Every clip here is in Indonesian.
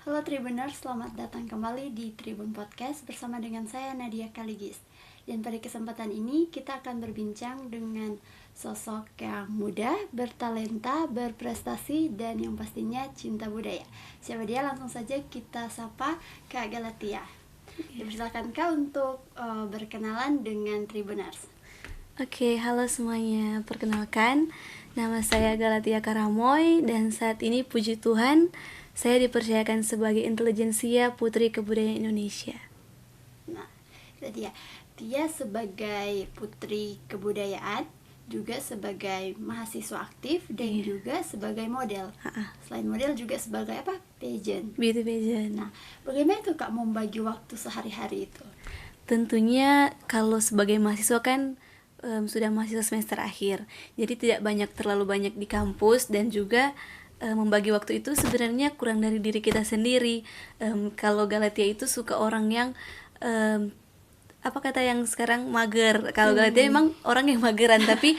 Halo Tribuners, selamat datang kembali di Tribun Podcast bersama dengan saya Nadia Kaligis. Dan pada kesempatan ini kita akan berbincang dengan sosok yang muda, bertalenta, berprestasi, dan yang pastinya cinta budaya. Siapa dia? Langsung saja kita sapa Kak Galatia. Dipersilakan Kak untuk berkenalan dengan Tribuners. Oke, halo semuanya. Perkenalkan, nama saya Galatia Karamoy dan saat ini puji Tuhan, saya dipercayakan sebagai intelijensia Putri Kebudayaan Indonesia. Nah, itu dia. Dia sebagai Putri Kebudayaan, juga sebagai mahasiswa aktif dan juga sebagai model. Selain model juga sebagai apa? Pageant. Beauty pageant. Nah, bagaimana tuh Kak membagi waktu sehari-hari itu? Tentunya kalau sebagai mahasiswa kan sudah mahasiswa semester akhir, jadi tidak terlalu banyak di kampus dan juga membagi waktu itu sebenarnya kurang dari diri kita sendiri. Kalau Galatia itu suka orang yang apa kata yang sekarang mager. Kalau Galatia emang orang yang mageran, tapi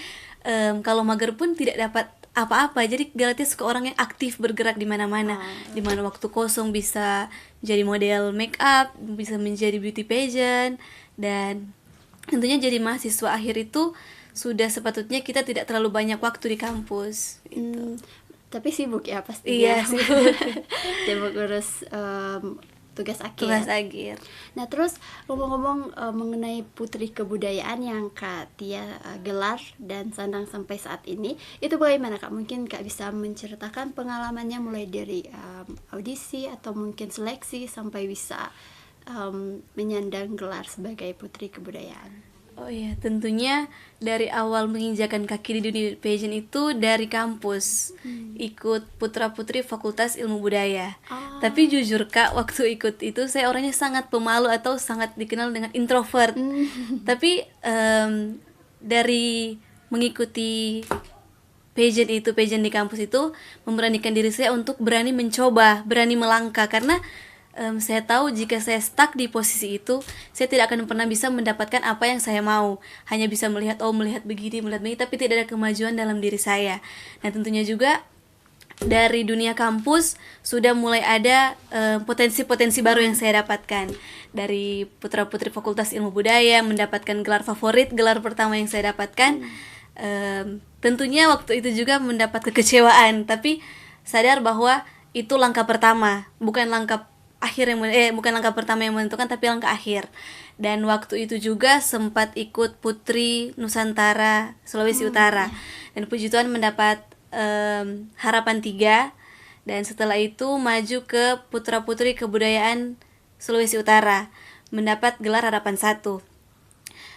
kalau mager pun tidak dapat apa-apa. Jadi Galatia suka orang yang aktif bergerak di mana-mana. Di mana waktu kosong bisa jadi model make up, bisa menjadi beauty pageant, dan tentunya jadi mahasiswa akhir itu sudah sepatutnya kita tidak terlalu banyak waktu di kampus gitu. Tapi sibuk ya pasti. Iya, sibuk. Sibuk urus tugas akhir. Tugas akhir. Nah, terus ngomong-ngomong mengenai Putri Kebudayaan yang Kak Tia gelar dan sandang sampai saat ini, itu bagaimana Kak? Mungkin Kak bisa menceritakan pengalamannya mulai dari audisi atau mungkin seleksi sampai bisa menyandang gelar sebagai Putri Kebudayaan. Oh iya, tentunya dari awal menginjakan kaki di dunia pageant itu dari kampus, ikut putra-putri Fakultas Ilmu Budaya. Tapi jujur Kak, waktu ikut itu saya orangnya sangat pemalu atau sangat dikenal dengan introvert. Tapi dari mengikuti pageant di kampus itu memberanikan diri saya untuk berani mencoba, berani melangkah, karena saya tahu jika saya stuck di posisi itu, saya tidak akan pernah bisa mendapatkan apa yang saya mau. Hanya bisa melihat begini, tapi tidak ada kemajuan dalam diri saya. Nah, tentunya juga dari dunia kampus sudah mulai ada potensi-potensi baru yang saya dapatkan. Dari putra-putri Fakultas Ilmu Budaya mendapatkan gelar favorit, gelar pertama yang saya dapatkan. Tentunya waktu itu juga mendapat kekecewaan, tapi sadar bahwa itu langkah pertama, bukan langkah pertama yang menentukan, tapi langkah akhir. Dan waktu itu juga sempat ikut Putri Nusantara Sulawesi Utara. Dan puji Tuhan mendapat harapan 3. Dan setelah itu maju ke Putra-Putri Kebudayaan Sulawesi Utara, mendapat gelar harapan 1.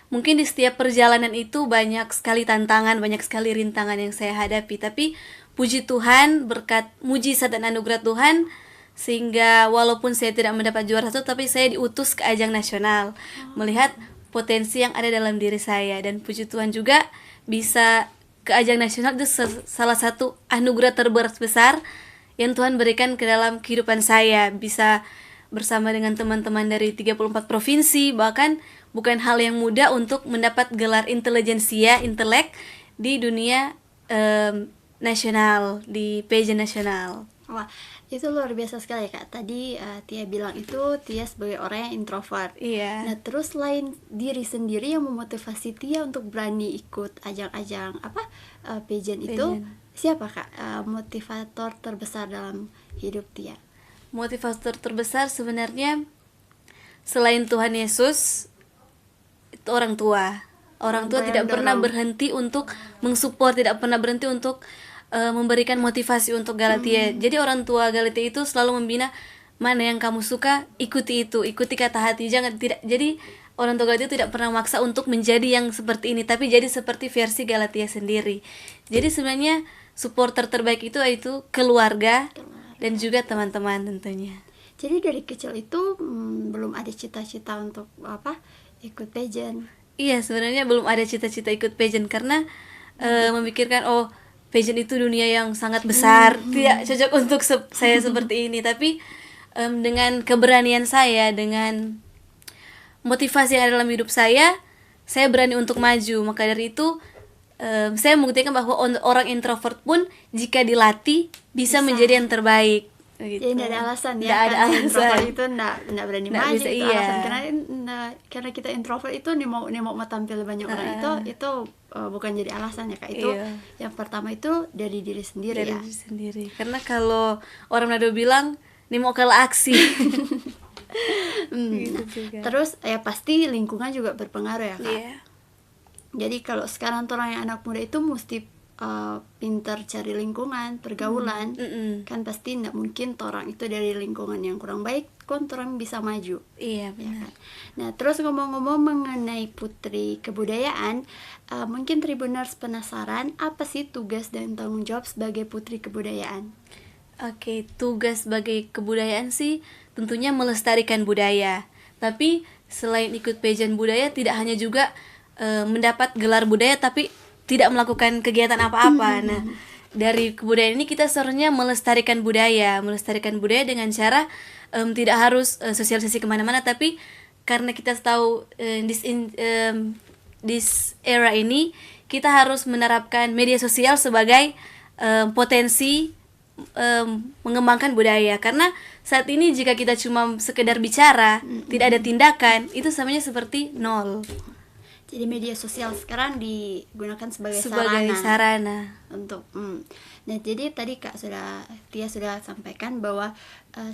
Mungkin di setiap perjalanan itu banyak sekali tantangan, banyak sekali rintangan yang saya hadapi, tapi puji Tuhan, berkat mujizat dan anugerah Tuhan, sehingga walaupun saya tidak mendapat juara 1, tapi saya diutus ke ajang nasional, melihat potensi yang ada dalam diri saya. Dan puji Tuhan juga bisa ke ajang nasional, itu salah satu anugerah terbesar yang Tuhan berikan ke dalam kehidupan saya. Bisa bersama dengan teman-teman dari 34 provinsi, bahkan bukan hal yang mudah untuk mendapat gelar intelijensia, intelek di dunia nasional, di pageant nasional. Wah, itu luar biasa sekali Kak. Tadi Tia bilang itu Tia sebagai orang yang introvert. Iya. Nah, terus selain diri sendiri yang memotivasi Tia untuk berani ikut ajang-ajang pageant itu, siapa Kak motivator terbesar dalam hidup Tia? Motivator terbesar sebenarnya selain Tuhan Yesus, itu orang tua. Orang tua tidak pernah berhenti untuk mensupport, tidak pernah berhenti untuk memberikan motivasi untuk Galatia. Jadi orang tua Galatia itu selalu membina, mana yang kamu suka, ikuti itu, ikuti kata hati. Jadi orang tua Galatia tidak pernah maksa untuk menjadi yang seperti ini, tapi jadi seperti versi Galatia sendiri. Jadi sebenarnya supporter terbaik itu keluarga dan juga teman-teman tentunya. Jadi dari kecil itu belum ada cita-cita untuk ikut pageant? Iya, sebenarnya belum ada cita-cita ikut pageant karena memikirkan pageant itu dunia yang sangat besar, tidak cocok untuk saya seperti ini. Tapi dengan keberanian saya, dengan motivasi yang ada dalam hidup saya berani untuk maju. Maka dari itu saya membuktikan bahwa orang introvert pun jika dilatih bisa menjadi yang terbaik. gitu. Jadi tidak ada alasan ya, Nggak ada karena alasan. introvert itu tidak berani Nggak maju bisa, itu iya. alasan, karena kita introvert itu nih mau tampil banyak orang itu bukan jadi alasan ya Kak. Itu Iya. yang pertama itu dari diri sendiri Dari ya. diri sendiri. Karena kalau orang Manado bilang nih mau kalah aksi. Gitu Nah, juga. terus ya pasti lingkungan juga berpengaruh ya Kak. Iya. Jadi kalau sekarang orang yang anak muda itu mesti pintar cari lingkungan, pergaulan. Kan pasti tidak mungkin orang itu dari lingkungan yang kurang baik, orang bisa maju. Iya, Ya benar. kan? Nah, terus ngomong-ngomong mengenai Putri Kebudayaan, mungkin Tribuners penasaran apa sih tugas dan tanggung jawab sebagai Putri Kebudayaan? Oke, tugas sebagai kebudayaan sih tentunya melestarikan budaya. Tapi selain ikut pageant budaya, tidak hanya juga mendapat gelar budaya tapi tidak melakukan kegiatan apa-apa. Nah, dari kebudayaan ini kita seharusnya melestarikan budaya dengan cara tidak harus sosialisasi kemana-mana, tapi karena kita tahu this era ini kita harus menerapkan media sosial sebagai potensi mengembangkan budaya. Karena saat ini jika kita cuma sekedar bicara, tidak ada tindakan, itu samanya seperti nol. Jadi media sosial sekarang digunakan sebagai sarana untuk Nah, jadi tadi Tia sudah sampaikan bahwa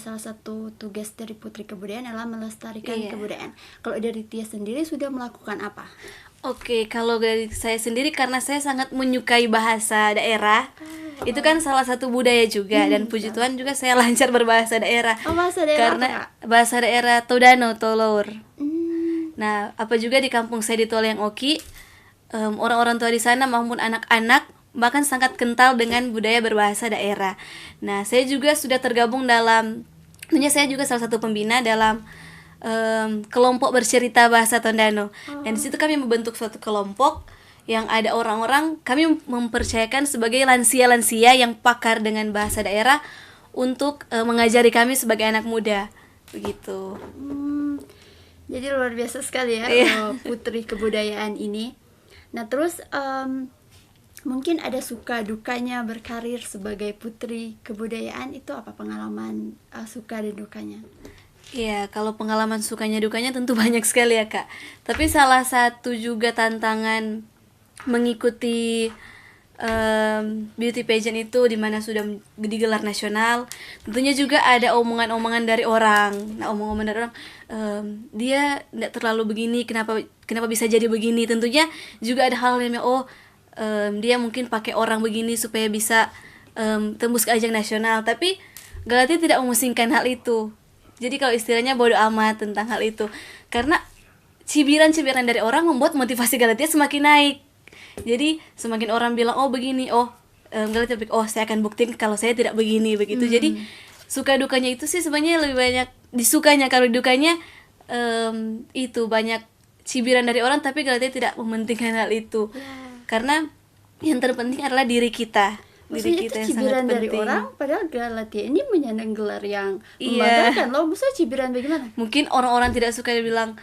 salah satu tugas dari Putri Kebudayaan adalah melestarikan kebudayaan. Kalau dari Tia sendiri sudah melakukan apa? Oke, kalau dari saya sendiri karena saya sangat menyukai bahasa daerah. Itu kan salah satu budaya juga, dan puji Tuhan juga saya lancar berbahasa daerah. Bahasa daerah karena apa, bahasa daerah Todano, Tolor. Nah, apa juga di kampung saya di Toliang Oki, orang-orang tua di sana maupun anak-anak bahkan sangat kental dengan budaya berbahasa daerah. Nah, saya juga sudah tergabung tentunya saya juga salah satu pembina dalam kelompok bercerita bahasa Tondano. Dan di situ kami membentuk suatu kelompok yang ada orang-orang, kami mempercayakan sebagai lansia-lansia yang pakar dengan bahasa daerah untuk mengajari kami sebagai anak muda, begitu. Jadi luar biasa sekali ya Putri Kebudayaan ini. Nah, terus mungkin ada suka dukanya berkarir sebagai Putri Kebudayaan, itu apa pengalaman suka dan dukanya? Iya, kalau pengalaman sukanya dukanya tentu banyak sekali ya Kak. Tapi salah satu juga tantangan mengikuti beauty pageant itu dimana sudah digelar nasional, tentunya juga ada omongan-omongan dari orang. Nah, omongan dari orang, dia tidak terlalu begini, kenapa bisa jadi begini. Tentunya juga ada hal yang dia mungkin pakai orang begini supaya bisa tembus ke ajang nasional. Tapi Galatia tidak memusingkan hal itu. Jadi kalau istilahnya bodo amat tentang hal itu, karena cibiran-cibiran dari orang membuat motivasi Galatia semakin naik. Jadi semakin orang bilang begini, Galatia saya akan buktiin kalau saya tidak begini, begitu. Jadi suka dukanya itu sih sebenarnya lebih banyak disukanya. Kalau dukanya itu banyak cibiran dari orang, tapi Galatia tidak mementingkan hal itu. Karena yang terpenting adalah diri kita. Maksudnya Diri kita itu yang cibiran sangat dari penting. orang, padahal Galatia ini menyandang gelar yang membanggakan loh. Maksudnya cibiran bagaimana? Mungkin orang-orang tidak suka dibilang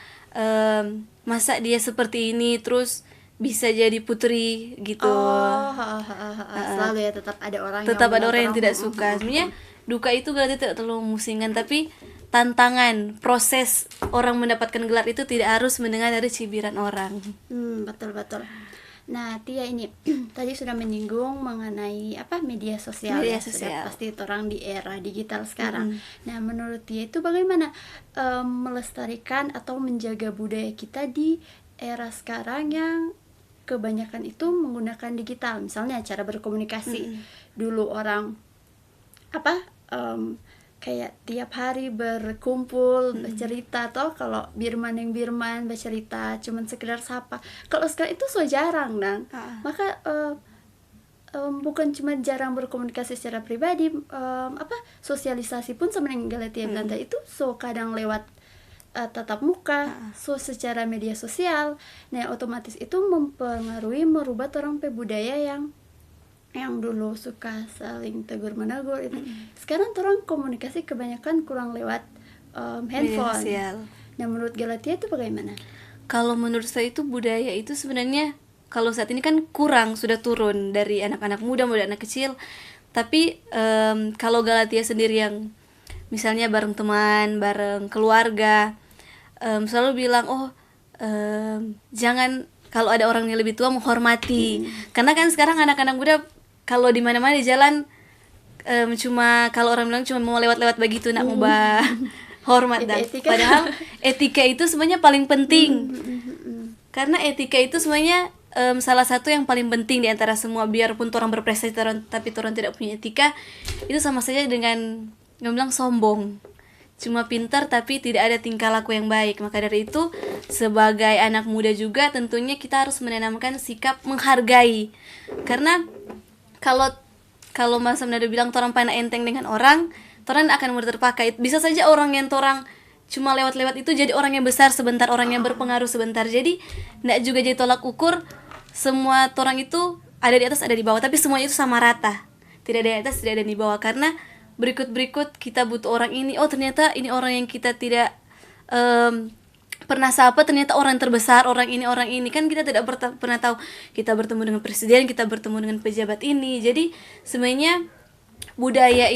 masa dia seperti ini terus bisa jadi putri gitu. Selalu ya tetap ada orang yang tidak suka. Sebenarnya duka itu Galatia tidak terlalu memusingkan, tapi tantangan proses orang mendapatkan gelar itu tidak harus mendengar dari cibiran orang. Betul. Nah, Tia ini tadi sudah menyinggung mengenai media sosial. Sudah pasti orang di era digital sekarang. Nah, menurut Tia itu bagaimana melestarikan atau menjaga budaya kita di era sekarang yang kebanyakan itu menggunakan digital? Misalnya cara berkomunikasi. Dulu orang kayak tiap hari berkumpul bercerita, atau kalau birman bercerita cuman sekedar sapa. Kalau sekarang itu so jarang maka bukan cuma jarang berkomunikasi secara pribadi, sosialisasi pun sebenarnya Galatia Belanda itu so kadang lewat tatap muka, so secara media sosial. Nah, otomatis itu merubah orang budaya yang dulu suka saling tegur menegur itu. Sekarang orang komunikasi kebanyakan kurang lewat handphone. Nah, menurut Galatia itu bagaimana? Kalau menurut saya itu budaya itu sebenarnya kalau saat ini kan kurang, sudah turun dari anak-anak muda, anak kecil. Tapi kalau Galatia sendiri yang misalnya bareng teman, bareng keluarga, selalu bilang jangan, kalau ada orang yang lebih tua menghormati. Karena kan sekarang anak-anak muda kalau di mana-mana di jalan cuma, kalau orang bilang cuma mau lewat-lewat begitu, nak mau hormat dan padahal etika itu sebenarnya paling penting. Karena etika itu sebenarnya salah satu yang paling penting di antara semua. Biarpun orang berprestasi tapi orang tidak punya etika, itu sama saja dengan bilang sombong. Cuma pintar tapi tidak ada tingkah laku yang baik. Maka dari itu sebagai anak muda juga tentunya kita harus menanamkan sikap menghargai. Karena kalau Mas Amnado bilang orang pandang enteng dengan orang akan mudah terpakai. Bisa saja orang yang orang cuma lewat-lewat itu jadi orang yang besar sebentar, orang yang berpengaruh sebentar. Jadi tidak juga jadi tolak ukur semua orang itu ada di atas, ada di bawah, tapi semuanya itu sama rata. Tidak ada di atas, tidak ada di bawah. Karena berikut kita butuh orang ini. Oh, ternyata ini orang yang kita tidak pernah sapa, ternyata orang terbesar, orang ini. Kan kita tidak pernah tahu. Kita bertemu dengan presiden, kita bertemu dengan pejabat ini. Jadi sebenarnya budaya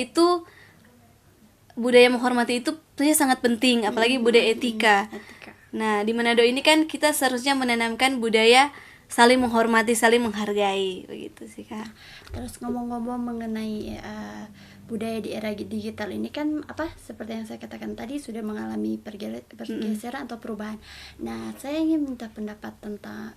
menghormati itu tentunya sangat penting, apalagi budaya etika. Nah, di Manado ini kan kita seharusnya menanamkan budaya saling menghormati, saling menghargai, begitu sih Kak. Terus ngomong-ngomong mengenai budaya di era digital ini kan seperti yang saya katakan tadi sudah mengalami pergeseran atau perubahan. Nah, saya ingin minta pendapat tentang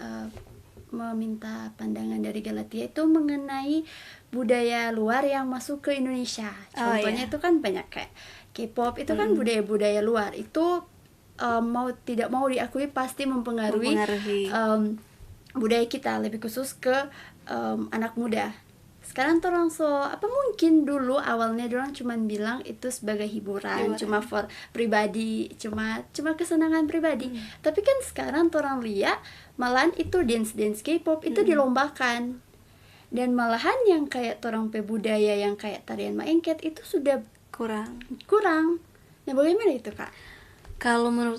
meminta pandangan dari Galatia itu mengenai budaya luar yang masuk ke Indonesia. Contohnya itu kan banyak kayak K-pop, itu kan budaya-budaya luar. Itu mau tidak mau diakui pasti mempengaruhi budaya kita, lebih khusus ke anak muda. Sekarang orang mungkin dulu awalnya orang cuma bilang itu sebagai hiburan, cuma for pribadi, cuma kesenangan pribadi. Tapi kan sekarang orang lihat malahan itu dance K-pop itu dilombakan. Dan malahan yang kayak orang budaya yang kayak tarian maengket itu sudah kurang. Nah, bagaimana itu Kak? Kalau menurut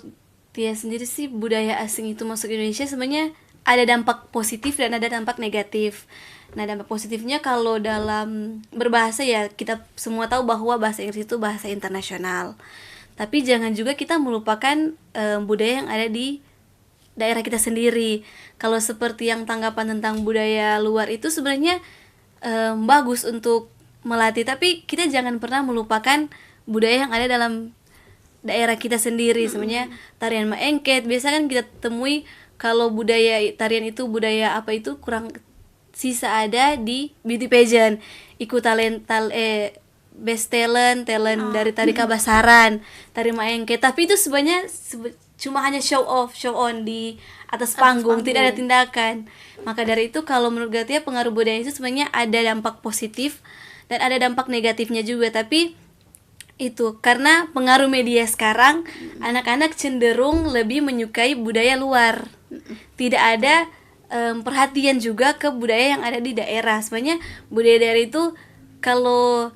dia sendiri sih, budaya asing itu masuk Indonesia sebenarnya ada dampak positif dan ada dampak negatif. Nah, dampak positifnya kalau dalam berbahasa ya kita semua tahu bahwa bahasa Inggris itu bahasa internasional. Tapi jangan juga kita melupakan budaya yang ada di daerah kita sendiri. Kalau seperti yang tanggapan tentang budaya luar itu sebenarnya bagus untuk melatih, tapi kita jangan pernah melupakan budaya yang ada dalam daerah kita sendiri. Sebenarnya tarian maengket biasa kan kita temui, kalau budaya tarian itu budaya apa itu kurang sisa ada di beauty pageant, ikut best talent dari tari kabasaran, tari maengket, tapi itu sebenarnya cuma hanya show on di atas panggung, tidak ada tindakan. Maka dari itu kalau menurut Gatia pengaruh budaya itu sebenarnya ada dampak positif dan ada dampak negatifnya juga. Tapi itu karena pengaruh media sekarang, anak-anak cenderung lebih menyukai budaya luar, tidak ada perhatian juga ke budaya yang ada di daerah. Sebenarnya budaya daerah itu kalau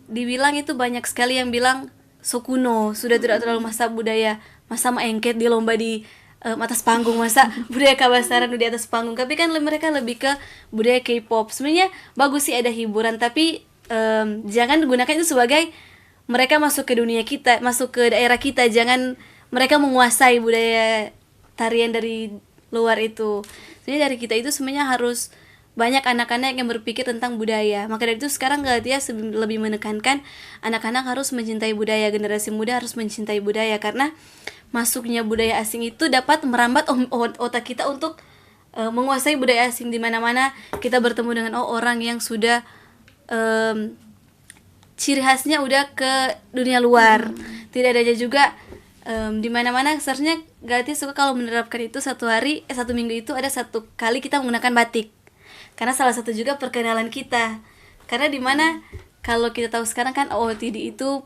dibilang itu banyak sekali yang bilang sokuno, sudah tidak terlalu masa budaya, masa maengket di lomba di atas panggung, masa budaya kabasaran di atas panggung. Tapi kan mereka lebih ke budaya K-pop. Sebenarnya bagus sih ada hiburan, tapi jangan gunakan itu sebagai mereka masuk ke dunia kita, masuk ke daerah kita. Jangan mereka menguasai budaya tarian dari luar itu. Sebenarnya dari kita itu sebenarnya harus banyak anak-anak yang berpikir tentang budaya. Maka dari itu sekarang Galatia lebih menekankan anak-anak harus mencintai budaya, generasi muda harus mencintai budaya, karena masuknya budaya asing itu dapat merambat otak kita untuk menguasai budaya asing. Di mana-mana kita bertemu dengan orang yang sudah ciri khasnya udah ke dunia luar. Tidak ada juga di mana-mana. Seharusnya Galatia suka kalau menerapkan itu satu minggu itu ada satu kali kita menggunakan batik, karena salah satu juga perkenalan kita. Karena di mana kalau kita tahu sekarang kan OOTD itu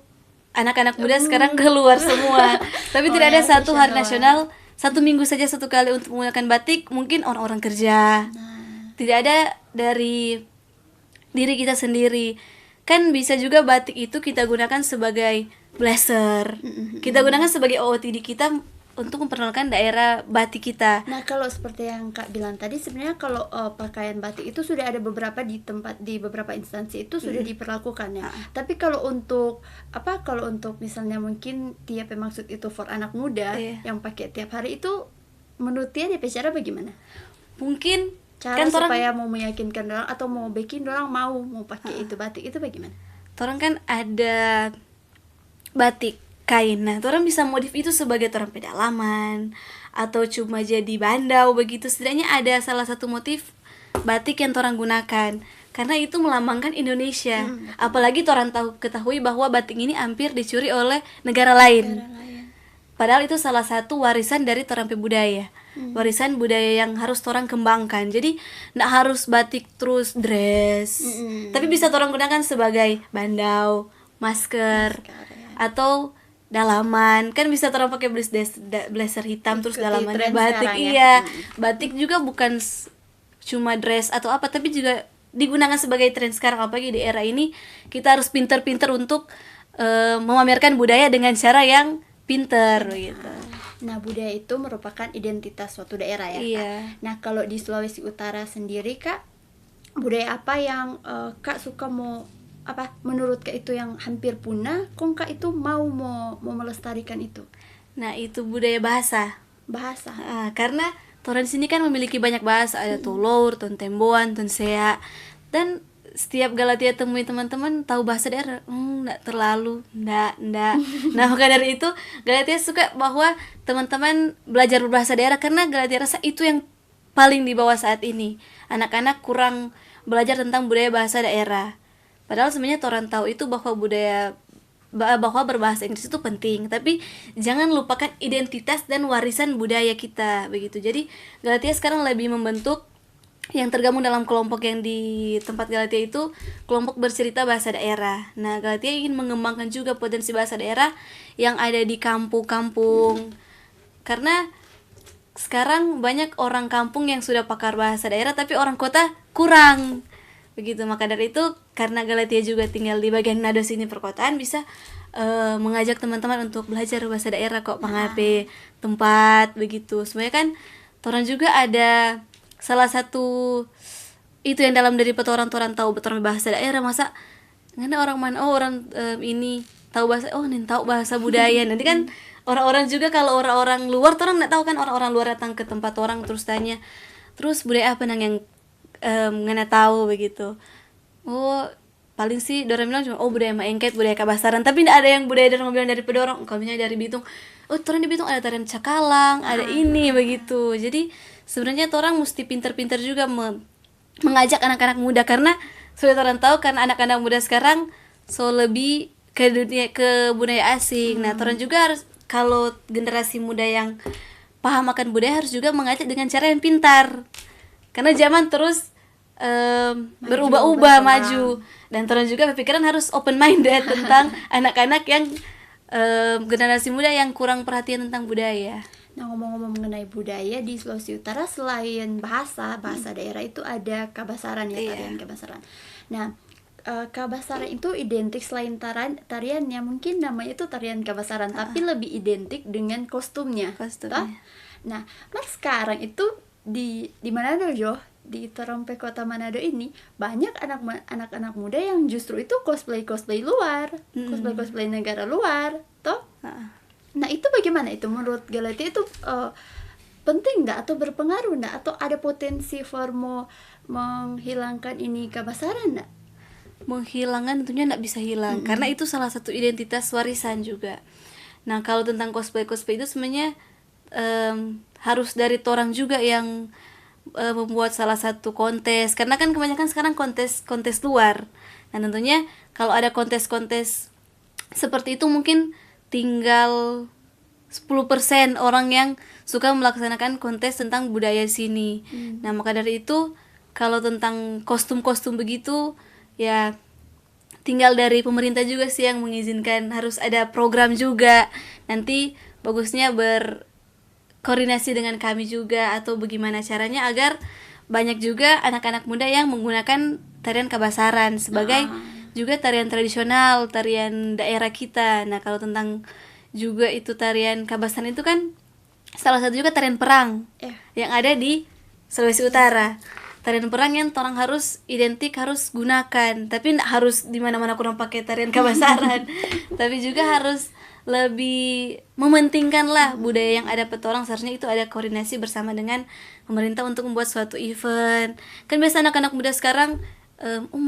anak-anak muda sekarang keluar semua, tapi tidak ada satu hari nasional satu minggu saja satu kali untuk menggunakan batik. Mungkin orang-orang kerja, tidak ada dari diri kita sendiri. Kan bisa juga batik itu kita gunakan sebagai blazer, kita gunakan sebagai OOTD kita untuk memperkenalkan daerah batik kita. Nah, kalau seperti yang Kak bilang tadi, sebenarnya kalau pakaian batik itu sudah ada beberapa di beberapa instansi itu sudah diperlakukan ya. Tapi kalau untuk misalnya mungkin Tia maksud itu for anak muda yang pakai tiap hari itu, menurut Tia cara bagaimana? Mungkin cara kan supaya mau meyakinkan orang atau mau bikin orang mau pakai itu batik itu bagaimana? Orang kan ada batik kain. Nah, orang bisa modif itu sebagai orang pedalaman atau cuma jadi bandau begitu. Setidaknya ada salah satu motif batik yang orang gunakan karena itu melambangkan Indonesia. Apalagi orang ketahui bahwa batik ini hampir dicuri oleh negara lain. Padahal itu salah satu warisan dari orang budaya. Warisan budaya yang harus orang kembangkan. Jadi nggak harus batik terus dress. Tapi bisa orang gunakan sebagai bandau, masker atau dalaman. Kan bisa orang pakai blazer hitam terus dalamannya batik. Iya. Batik juga bukan cuma dress atau apa, tapi juga digunakan sebagai tren sekarang. Apalagi di era ini kita harus pintar-pintar untuk memamerkan budaya dengan cara yang pintar gitu. Nah, budaya itu merupakan identitas suatu daerah ya, iya. Kak. Nah, kalau di Sulawesi Utara sendiri, Kak, budaya apa yang Kak suka menurut Kak itu yang hampir punah, Kak itu mau melestarikan itu? Nah, itu budaya bahasa. Karena orang sini kan memiliki banyak bahasa, ada Tolor, Tontemboan, Tonsea, dan setiap Galatia temui teman-teman tahu bahasa daerah, enggak terlalu, enggak. Nah, maka dari itu Galatia suka bahwa teman-teman belajar berbahasa daerah karena Galatia rasa itu yang paling di bawah saat ini. Anak-anak kurang belajar tentang budaya bahasa daerah. Padahal sebenarnya orang tahu itu bahwa berbahasa Inggris itu penting, tapi jangan lupakan identitas dan warisan budaya kita begitu. Jadi Galatia sekarang lebih membentuk yang tergabung dalam kelompok yang di tempat Galatia itu kelompok bercerita bahasa daerah. Nah, Galatia ingin mengembangkan juga potensi bahasa daerah yang ada di kampung-kampung. Karena sekarang banyak orang kampung yang sudah pakar bahasa daerah tapi orang kota kurang. Begitu, maka dari itu karena Galatia juga tinggal di bagian Manado sini perkotaan, bisa mengajak teman-teman untuk belajar bahasa daerah kok, pangape tempat begitu. Sebenarnya kan orang juga ada salah satu itu yang dalam dari orang tahu betul bahasa daerah, masa ngana orang mana ini tahu bahasa tahu bahasa budaya. Nanti kan orang-orang juga kalau orang-orang luar orang nggak tahu kan, orang-orang luar datang ke tempat orang terus tanya terus budaya apa yang ngana tahu begitu. Paling sih dorang bilang cuma budaya Maengket, budaya Kabasaran, tapi tidak ada yang budaya dorang bilang dari Pedorong. Kalau misalnya dari Bitung, orang di Bitung ada tarian Cakalang, ada ini begitu. Jadi sebenarnya orang mesti pintar-pintar juga mengajak anak-anak muda, karena sudah orang tahu karena anak-anak muda sekarang lebih ke budaya asing. Nah, orang juga harus, kalau generasi muda yang paham akan budaya harus juga mengajak dengan cara yang pintar. Karena zaman terus berubah-ubah, maju, dan orang juga berpikiran harus open minded tentang anak-anak yang generasi muda yang kurang perhatian tentang budaya. Nah, ngomong-ngomong mengenai budaya di Sulawesi Utara, selain bahasa daerah itu ada Kabasaran ya, tarian Kabasaran. Nah, Kabasaran itu identik selain tariannya, mungkin namanya itu tarian Kabasaran, tapi lebih identik dengan kostumnya. Nah, sekarang itu di Manado Jo, di Torompe Kota Manado ini banyak anak-anak muda yang justru itu cosplay luar, cosplay negara luar, toh. Nah, itu bagaimana itu menurut Galatia itu penting nggak atau berpengaruh nggak, atau ada potensi menghilangkan ini Kabasaran nggak? Menghilangkan tentunya nggak bisa hilang, karena itu salah satu identitas warisan juga. Nah, kalau tentang cosplay itu sebenarnya harus dari orang juga yang membuat salah satu kontes, karena kan kebanyakan sekarang kontes luar. Nah, tentunya kalau ada kontes seperti itu mungkin tinggal 10% orang yang suka melaksanakan kontes tentang budaya sini. Nah, maka dari itu kalau tentang kostum begitu ya tinggal dari pemerintah juga sih yang mengizinkan, harus ada program juga. Nanti bagusnya koordinasi dengan kami juga, atau bagaimana caranya agar banyak juga anak-anak muda yang menggunakan tarian Kabasaran sebagai juga tarian tradisional, tarian daerah kita. Nah, kalau tentang juga itu tarian Kabasaran itu kan salah satu juga tarian perang Ya. yang ada di Sulawesi Utara. Tarian perang yang orang harus identik harus gunakan, tapi nggak harus di mana-mana kurang pakai tarian kabasaran. Tapi juga harus lebih mementingkan lah budaya yang ada petorang. Seharusnya itu ada koordinasi bersama dengan pemerintah untuk membuat suatu event. Kan biasa anak-anak muda sekarang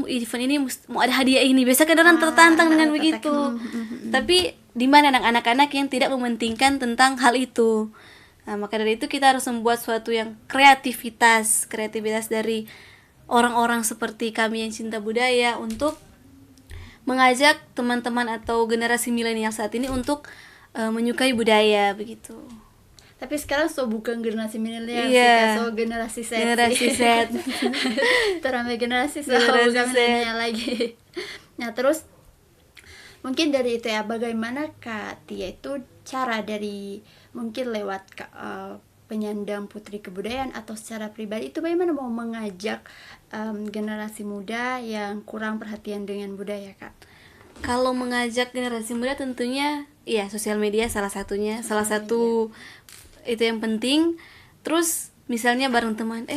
event ini mau ada hadiah ini, biasa kan orang tertantang dengan begitu. Tapi di mana anak-anak yang tidak mementingkan tentang hal itu. Nah, maka dari itu kita harus membuat suatu yang kreativitas dari orang-orang seperti kami yang cinta budaya untuk mengajak teman-teman atau generasi milenial saat ini untuk menyukai budaya begitu. Tapi sekarang bukan generasi milenial, Iya. generasi Z. Generasi Z. Teramai generasi Generasi bukan Z. milenial lagi. Nah, terus mungkin dari itu ya, bagaimana Kak Tia itu cara dari mungkin lewat penyandang putri kebudayaan atau secara pribadi itu bagaimana mau mengajak generasi muda yang kurang perhatian dengan budaya, Kak? Kalau mengajak generasi muda tentunya iya sosial media salah satunya, salah satu itu yang penting. Terus misalnya bareng teman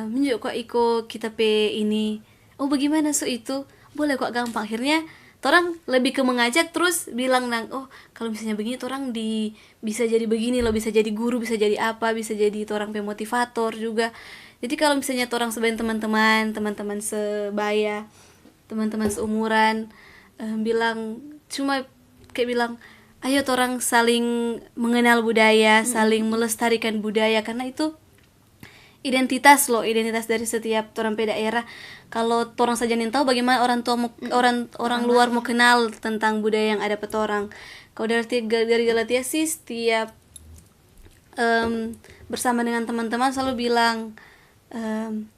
menunjuk kok iko kita pe ini, oh bagaimana so itu boleh kok, gampang. Akhirnya orang lebih ke mengajak, terus bilang nang oh kalau misalnya begini orang bisa jadi begini loh, bisa jadi guru, bisa jadi apa, bisa jadi orang pe motivator juga. Jadi kalau misalnya orang sebagai teman-teman sebaya, teman-teman seumuran bilang cuma kayak bilang ayo orang saling mengenal budaya, saling melestarikan budaya, karena itu identitas dari setiap orang pe daerah. Kalau orang saja yang tahu, bagaimana orang tua orang luar mau kenal tentang budaya yang ada petorang. Kalau dari Galatia sih setiap bersama dengan teman-teman selalu bilang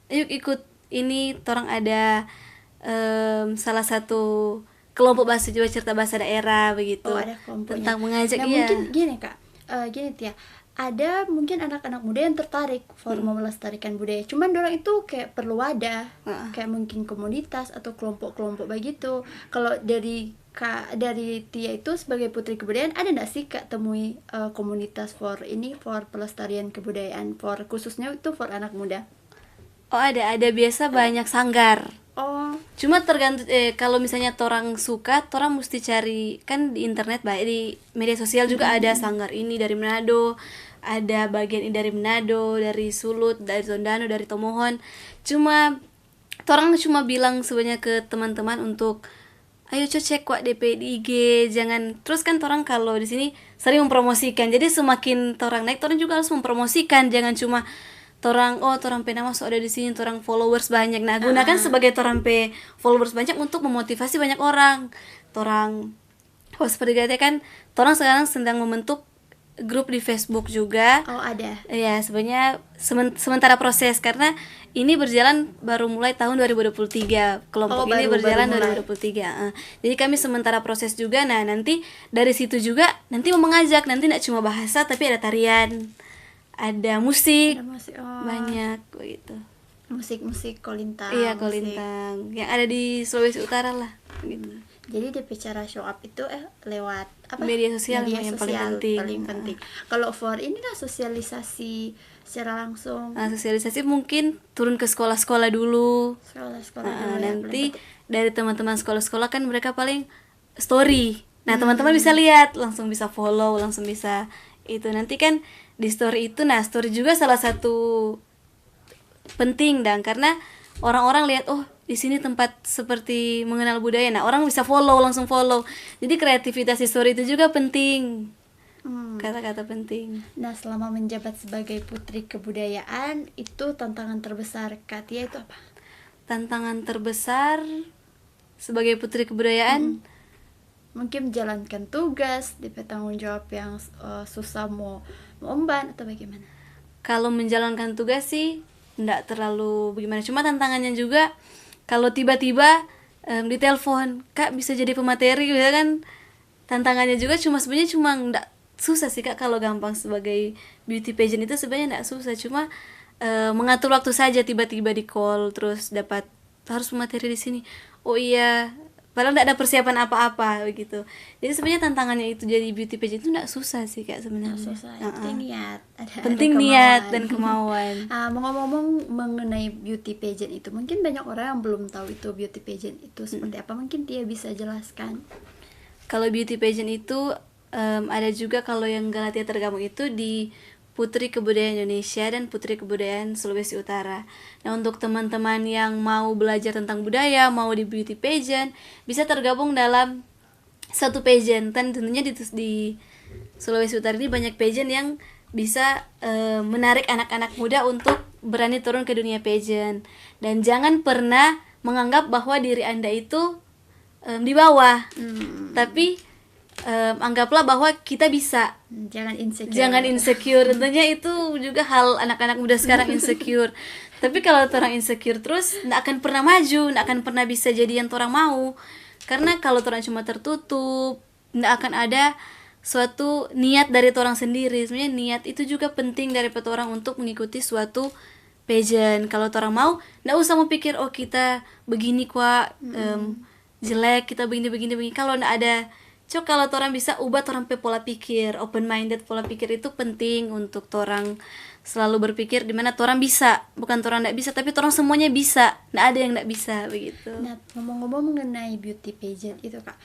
ayo ikut ini, orang ada salah satu kelompok bahasa Jawa cerita bahasa daerah begitu. Oh, ada kelompoknya. Tentang mengajak. Nah, mungkin gini Kak, gini Tia, ada mungkin anak-anak muda yang tertarik mau melestarikan budaya, cuman dorang itu kayak perlu wadah, kayak mungkin komunitas atau kelompok-kelompok begitu. Kalau dari Tia itu sebagai putri kebudayaan, ada nggak sih Kak temui komunitas for pelestarian kebudayaan, khususnya itu for anak muda? Oh ada biasa banyak sanggar. Oh, Cuma tergantung kalau misalnya orang suka, orang mesti cari kan di internet, baik di media sosial juga ada sanggar ini dari Manado, ada bagian ini dari Manado, dari Sulut, dari Tondano, dari Tomohon. Orang cuma bilang sebenarnya ke teman-teman untuk ayo cek kok DP di IG, jangan terus kan orang kalau di sini sering mempromosikan. Jadi semakin orang naik, orang juga harus mempromosikan, jangan cuma orang pe nama so ada di sini, orang followers banyak. Nah, gunakan sebagai orang pe followers banyak untuk memotivasi banyak orang. Seperti kan orang sekarang sedang membentuk grup di Facebook juga. Oh, ada. Ya, sebenarnya sementara proses karena ini berjalan baru mulai tahun 2023. Kelompok ini berjalan 2023. Jadi kami sementara proses juga. Nah, nanti dari situ juga nanti mau mengajak, nanti tidak cuma bahasa tapi ada tarian, ada musik, banyak begitu. Musik kolintang. Iya, kolintang yang ada di Sulawesi Utara lah gitu. Jadi DP cara show up itu lewat apa? Media sosial yang paling penting. Kalau for ini lah sosialisasi secara langsung. Sosialisasi mungkin turun ke sekolah-sekolah dulu. Sekolah-sekolah nanti dari teman-teman sekolah-sekolah kan mereka paling story. Nah, teman-teman bisa lihat, langsung bisa follow, langsung bisa itu. Nanti kan di story itu, nah story juga salah satu penting dan karena orang-orang lihat di sini tempat seperti mengenal budaya, nah orang bisa langsung follow. Jadi kreativitas di story itu juga penting. Kata-kata penting. Nah, selama menjabat sebagai putri kebudayaan, itu tantangan terbesar Kak Tia itu apa? Tantangan terbesar sebagai putri kebudayaan mungkin menjalankan tugas, DP tanggung jawab yang susah mau emban atau bagaimana? Kalau menjalankan tugas sih enggak terlalu bagaimana, cuma tantangannya juga kalau tiba-tiba ditelepon, Kak bisa jadi pemateri gitu kan. Tantangannya juga sebenarnya cuma enggak susah sih Kak. Kalau gampang sebagai beauty pageant itu sebenarnya enggak susah, cuma mengatur waktu saja. Tiba-tiba di call terus dapat harus pemateri di sini. Oh iya, padahal tidak ada persiapan apa-apa begitu. Jadi sebenarnya tantangannya itu jadi beauty pageant itu tidak susah sih Kak sebenarnya. Susah, penting niat, penting niat dan kemauan. Ngomong-ngomong mengenai beauty pageant itu, mungkin banyak orang yang belum tahu itu beauty pageant itu seperti apa, mungkin dia bisa jelaskan. Kalau beauty pageant itu ada juga kalau yang Galatia tergabung itu di Putri Kebudayaan Indonesia dan Putri Kebudayaan Sulawesi Utara. Nah, untuk teman-teman yang mau belajar tentang budaya, mau di beauty pageant, bisa tergabung dalam satu pageant. Dan tentunya di Sulawesi Utara ini banyak pageant yang bisa menarik anak-anak muda untuk berani turun ke dunia pageant. Dan jangan pernah menganggap bahwa diri Anda itu di bawah. Tapi anggaplah bahwa kita bisa. Jangan insecure. Tentunya itu juga hal anak-anak muda sekarang insecure. Tapi kalau orang insecure terus nggak akan pernah maju, nggak akan pernah bisa jadi yang orang mau. Karena kalau orang cuma tertutup, nggak akan ada suatu niat dari orang sendiri. Sebenarnya niat itu juga penting dari orang untuk mengikuti suatu pageant. Kalau orang mau, nggak usah mau pikir oh kita begini kok jelek, kita begini. Kalau nggak ada, kalau orang bisa ubah orang pe pola pikir, open minded pola pikir itu penting untuk orang selalu berpikir di mana orang bisa, bukan orang nggak bisa, tapi orang semuanya bisa, nggak ada yang nggak bisa begitu. Nah, ngomong-ngomong mengenai beauty pageant itu Kak,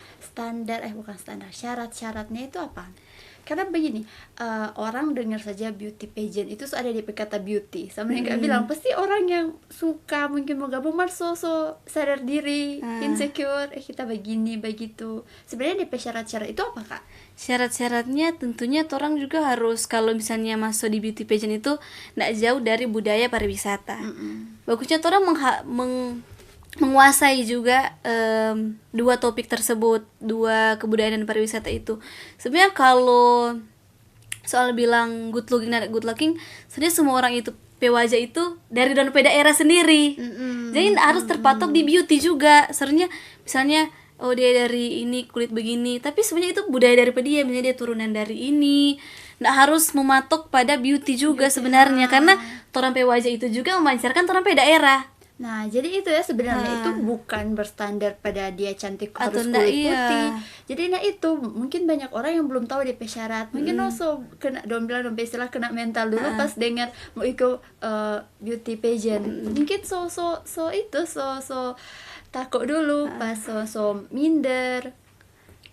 syarat-syaratnya itu apa? Karena begini, orang dengar saja beauty pageant itu ada di kata beauty, sama yang Kak bilang, pasti orang yang suka mungkin mau gabung so sadar diri, insecure, kita begini begitu. Sebenarnya di syarat-syarat itu apa Kak? Syarat-syaratnya tentunya orang juga harus, kalau misalnya masuk di beauty pageant itu nggak jauh dari budaya pariwisata. Bagusnya orang menguasai juga dua topik tersebut, dua kebudayaan dan pariwisata itu. Sebenarnya kalau soal bilang good looking, sebenarnya semua orang itu wajah itu dari daerah sendiri. Jadi harus terpatok di beauty juga. Sebenarnya misalnya oh dia dari ini kulit begini, tapi sebenarnya itu budaya dari dia, misalnya dia turunan dari ini. Nggak harus mematok pada beauty juga sebenarnya, karena orang wajah itu juga memancarkan orang daerah. Nah, jadi itu ya sebenarnya itu bukan berstandar pada dia cantik harus kulit putih. Jadi itu mungkin banyak orang yang belum tahu DP syarat. Mungkin kena istilah kena mental dulu pas dengar mau ikut beauty pageant. Mungkin so takut dulu, pas so minder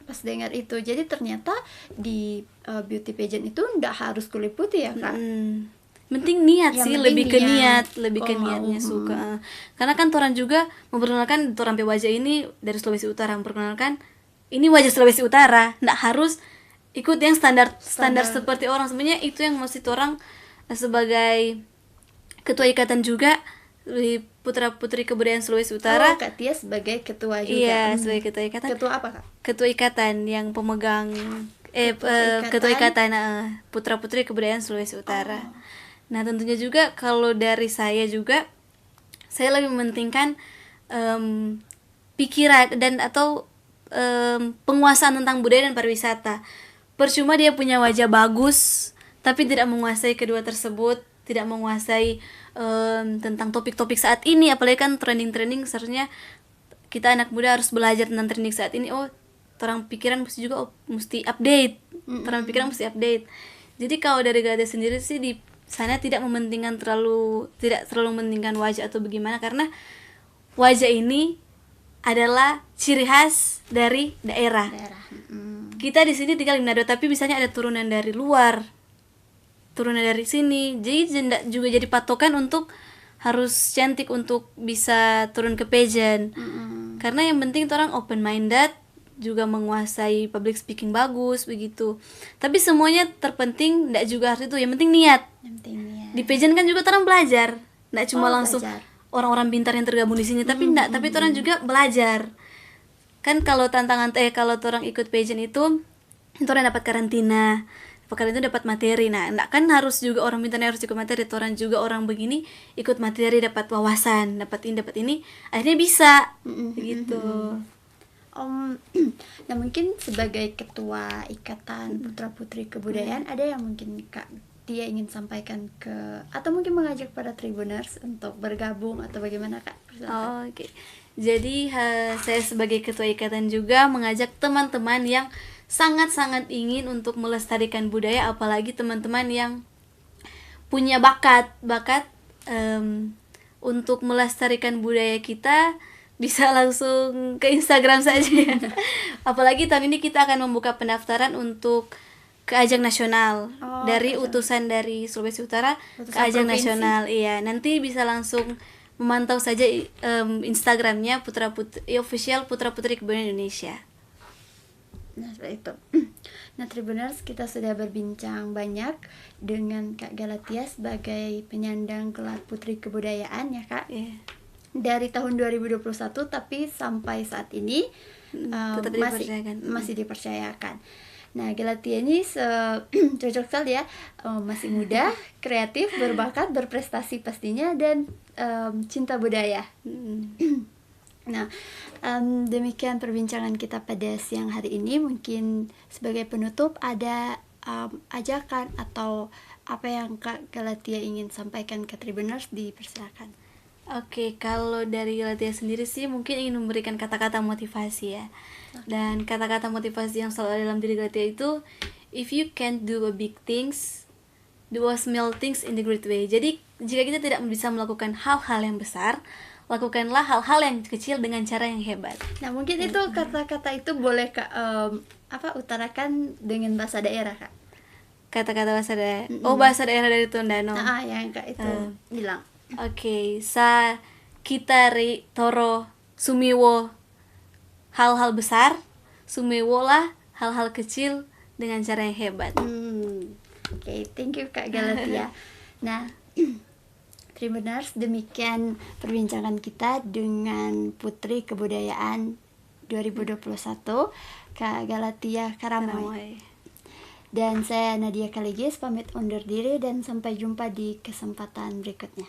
pas dengar itu. Jadi ternyata di beauty pageant itu ndak harus kulit putih ya Kak. Penting niat sih, lebih ke niatnya suka. Karena kan orang juga memperkenalkan orang wajah ini dari Sulawesi Utara, memperkenalkan ini wajah Sulawesi Utara, nggak harus ikut yang standar seperti orang. Sebenarnya itu yang mesti orang sebagai ketua ikatan juga di Putra Putri Kebudayaan Sulawesi Utara. Kak Tia sebagai ketua juga. Iya, sebagai ketua ikatan. Ketua apa Kak? Ketua ikatan yang pemegang ketua ikatan Putra Putri Kebudayaan Sulawesi Utara. Nah, tentunya juga kalau dari saya juga, saya lebih mementingkan pikiran dan atau penguasaan tentang budaya dan pariwisata. Percuma dia punya wajah bagus tapi tidak menguasai kedua tersebut, tidak menguasai tentang topik-topik saat ini, apalagi kan trending seharusnya kita anak muda harus belajar tentang trending saat ini. Orang pikiran mesti update. Orang pikiran mesti update. Jadi kalau dari Gade sendiri sih di sana tidak terlalu mementingkan wajah atau bagaimana, karena wajah ini adalah ciri khas dari daerah. Kita di sini tinggal di Manado, tapi misalnya ada turunan dari luar, turunan dari sini, jadi juga jadi patokan untuk harus cantik untuk bisa turun ke pageant. Karena yang penting orang open minded, juga menguasai public speaking bagus begitu. Tapi semuanya terpenting enggak juga harus itu, yang penting niat. Di pageant kan juga orang belajar, enggak cuma langsung orang-orang pintar yang tergabung di sini, tapi enggak, tapi orang juga belajar. Kan kalau kalau orang ikut pageant itu orang dapat karantina. Pekerjaan itu dapat materi. Nah, enggak kan harus juga orang pintar harus ikut materi, orang juga orang begini ikut materi, dapat wawasan, dapat ini, akhirnya bisa begitu. Nah, mungkin sebagai ketua ikatan Putra Putri Kebudayaan, ada yang mungkin Kak Tia ingin sampaikan atau mungkin mengajak para Tribuners untuk bergabung atau bagaimana Kak? Oke. Jadi saya sebagai ketua ikatan juga mengajak teman-teman yang sangat-sangat ingin untuk melestarikan budaya, apalagi teman-teman yang punya bakat untuk melestarikan budaya kita, bisa langsung ke Instagram saja ya. Apalagi tahun ini kita akan membuka pendaftaran untuk ke ajang nasional dari utusan dari Sulawesi Utara ke ajang nasional. Iya, nanti bisa langsung memantau saja Instagramnya official Putra Putri Kebudayaan Indonesia. Nah, seperti itu. Nah, Tribuners, kita sudah berbincang banyak dengan Kak Galatia sebagai penyandang gelar Putri Kebudayaan ya, Kak. Yeah. Dari tahun 2021 tapi sampai saat ini masih dipercayakan. Nah, Galatia ini cocok sekali ya, masih muda, kreatif, berbakat, berprestasi pastinya, dan cinta budaya. Nah, demikian perbincangan kita pada siang hari ini. Mungkin sebagai penutup ada ajakan atau apa yang Kak Galatia ingin sampaikan ke Tribuners, dipersilakan. Oke, kalau dari Galatia sendiri sih mungkin ingin memberikan kata-kata motivasi ya. Dan kata-kata motivasi yang selalu ada dalam diri Galatia itu, if you can't do a big things, do a small things in the great way. Jadi jika kita tidak bisa melakukan hal-hal yang besar, lakukanlah hal-hal yang kecil dengan cara yang hebat. Nah, mungkin itu kata-kata itu boleh Kak utarakan dengan bahasa daerah, Kak. Kata-kata bahasa daerah. Oh, bahasa daerah dari Tondano. Yang Kak itu bilang. Oke, sa kitari toro sumiwo hal-hal besar, sumiwo lah hal-hal kecil dengan cara yang hebat. Oke, thank you Kak Galatia. Nah, Tribuners, demikian perbincangan kita dengan Putri Kebudayaan 2021 Kak Galatia Karamoy. Dan saya Nadia Kaligis pamit undur diri dan sampai jumpa di kesempatan berikutnya.